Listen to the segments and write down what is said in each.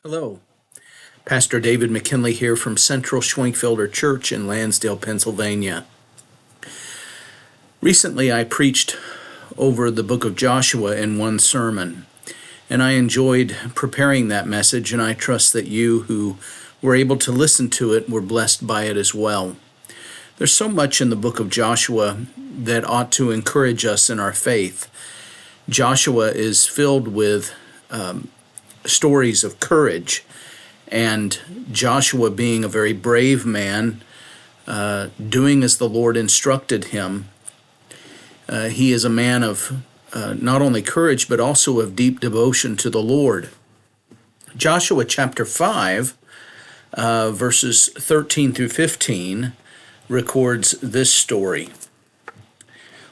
Hello, Pastor David McKinley here from Central Schwenkfelder Church in Lansdale, Pennsylvania. Recently I preached over the book of Joshua in one sermon, and I enjoyed preparing that message, and I trust that you who were able to listen to it were blessed by it as well. There's so much in the book of Joshua that ought to encourage us in our faith. Joshua is filled with stories of courage, and Joshua, being a very brave man, doing as the Lord instructed him, he is a man of not only courage but also of deep devotion to the Lord. Joshua chapter 5, verses 13 through 15 records this story.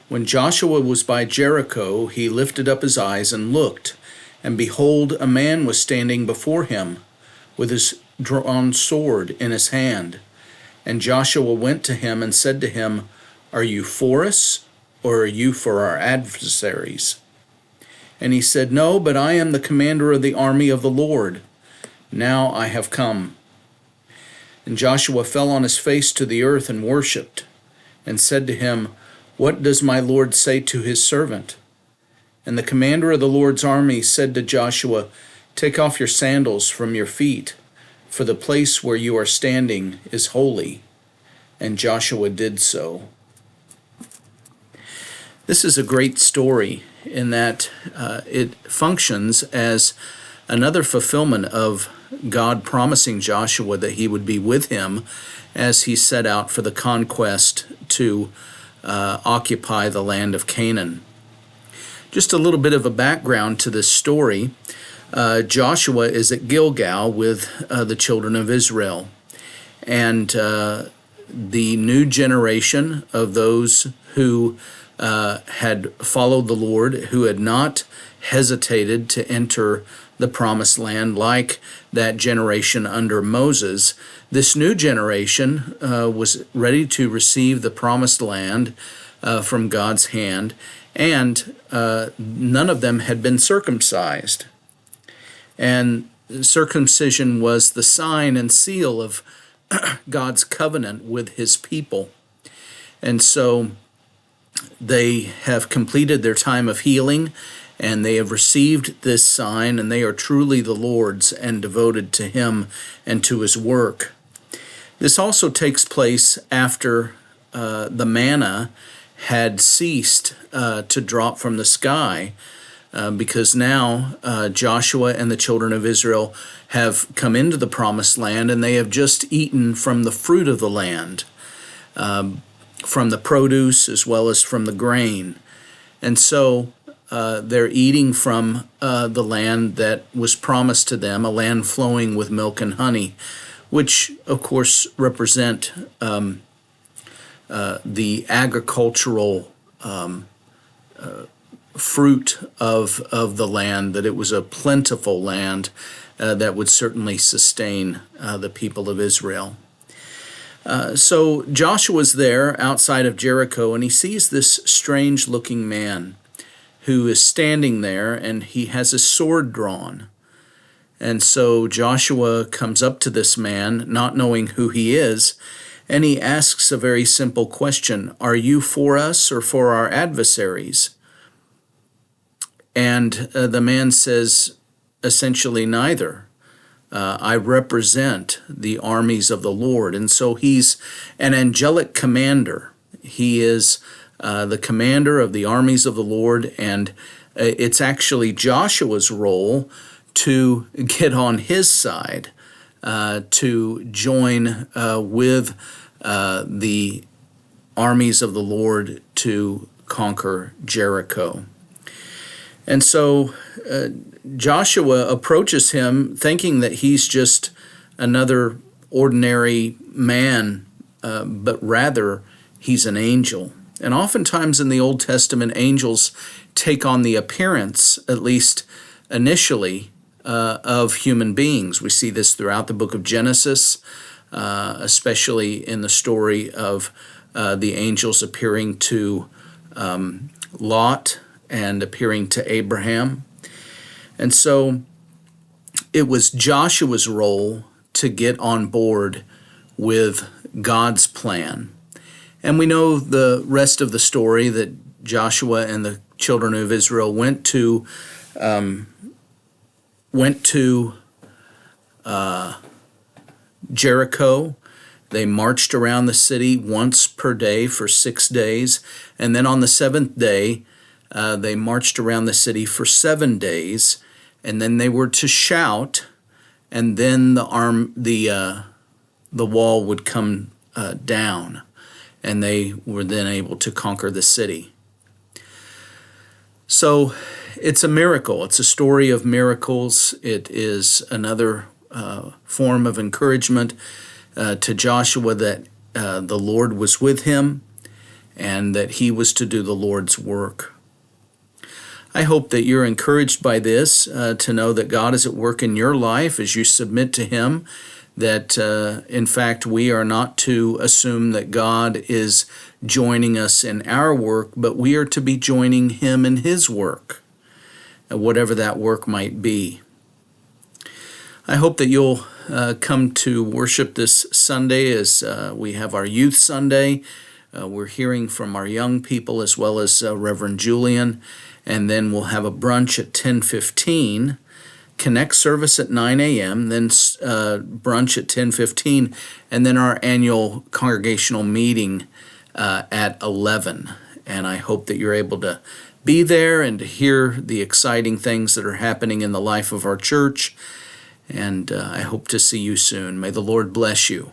When Joshua was by Jericho, he lifted up his eyes and looked, and behold, a man was standing before him, with his drawn sword in his hand. And Joshua went to him and said to him, "Are you for us, or are you for our adversaries?" And he said, "No, but I am the commander of the army of the Lord. Now I have come." And Joshua fell on his face to the earth and worshipped, and said to him, "What does my Lord say to his servant?" And the commander of the Lord's army said to Joshua, "Take off your sandals from your feet, for the place where you are standing is holy." And Joshua did so. This is a great story in that it functions as another fulfillment of God promising Joshua that he would be with him as he set out for the conquest to occupy the land of Canaan. Just a little bit of a background to this story. Joshua is at Gilgal with the children of Israel, and the new generation of those who had followed the Lord, who had not hesitated to enter the promised land like that generation under Moses. This new generation was ready to receive the promised land from God's hand, and none of them had been circumcised. And circumcision was the sign and seal of God's covenant with his people. And so they have completed their time of healing, and they have received this sign, and they are truly the Lord's and devoted to him and to his work. This also takes place after the manna had ceased to drop from the sky, because now Joshua and the children of Israel have come into the promised land, and they have just eaten from the fruit of the land, from the produce as well as from the grain. And so they're eating from the land that was promised to them, a land flowing with milk and honey, which of course represent the agricultural fruit of the land, that it was a plentiful land that would certainly sustain the people of Israel. So Joshua's there outside of Jericho, and he sees this strange-looking man who is standing there, and he has his sword drawn. And so Joshua comes up to this man, not knowing who he is, and he asks a very simple question: "Are you for us or for our adversaries?" And the man says essentially neither. I represent the armies of the Lord. And so he's an angelic commander. He is the commander of the armies of the Lord, and it's actually Joshua's role to get on his side, to join with the armies of the Lord to conquer Jericho. And so Joshua approaches him thinking that he's just another ordinary man, but rather he's an angel. And oftentimes in the Old Testament, angels take on the appearance, at least initially, of human beings. We see this throughout the book of Genesis, especially in the story of the angels appearing to Lot and appearing to Abraham. And so it was Joshua's role to get on board with God's plan. And we know the rest of the story, that Joshua and the children of Israel went to Jericho. They marched around the city once per day for 6 days, and then on the seventh day, they marched around the city for 7 days, and then they were to shout, and then the wall would come down, and they were then able to conquer the city. So it's a miracle. It's a story of miracles. It is another form of encouragement to Joshua that the Lord was with him and that he was to do the Lord's work. I hope that you're encouraged by this, to know that God is at work in your life as you submit to Him, that in fact we are not to assume that God is joining us in our work, but we are to be joining Him in His work, whatever that work might be. I hope that you'll come to worship this Sunday as we have our Youth Sunday. We're hearing from our young people as well as Reverend Julian, and then we'll have a brunch at 10:15, Connect service at 9 a.m., then brunch at 10:15, and then our annual congregational meeting at 11. And I hope that you're able to be there and to hear the exciting things that are happening in the life of our church. And I hope to see you soon. May the Lord bless you.